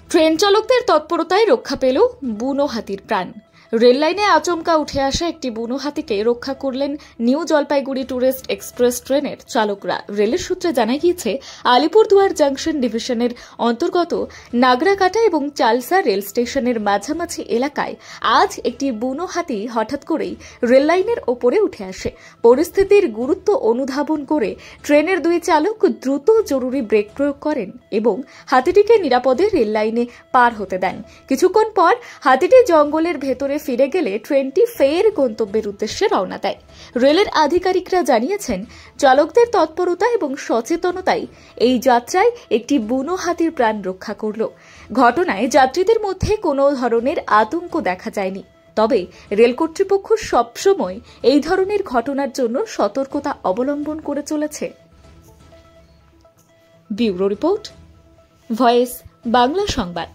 Train চালকদের তৎপরতায় রক্ষা পেল বুনো হাতির প্রাণ। রেল লাইনে আচমকা উঠে আসা একটি বুনো হাতিকে রক্ষা করলেন নিউ জলপাইগুড়ি টুরিস্ট এক্সপ্রেস ট্রেনের চালকরা। রেলের সূত্রে জানা গিয়েছে, আলিপুরদুয়ার জংশন ডিভিশনের অন্তর্গত নাগরাকাটা এবং চালসা রেল স্টেশনের মাঝামাঝি এলাকায় আজ একটি বুনো হাতি হঠাৎ করেই রেল লাইনের ওপরে উঠে আসে। পরিস্থিতির গুরুত্ব অনুধাবন করে ট্রেনের দুই চালক দ্রুত জরুরি ব্রেক প্রয়োগ করেন এবং হাতিটিকে নিরাপদে রেল লাইনে পার হতে দেন। কিছুক্ষণ পর হাতিটি জঙ্গলের ভেতরে ফিরে গেলে ট্রেনটি ফের গন্তব্যের উদ্দেশ্যে রওনা দেয়। রেলের আধিকারিকরা জানিয়েছেন, চালকদের তৎপরতা এবং সচেতনতাই এই যাত্রায় একটি বুনো হাতির প্রাণ রক্ষা করল। ঘটনায় যাত্রীদের মধ্যে কোনো ধরনের আতঙ্ক দেখা যায়নি। তবে রেল কর্তৃপক্ষ সবসময় এই ধরনের ঘটনার জন্য সতর্কতা অবলম্বন করে চলেছে। ব্যুরো রিপোর্ট, ভয়েস বাংলা সংবাদ।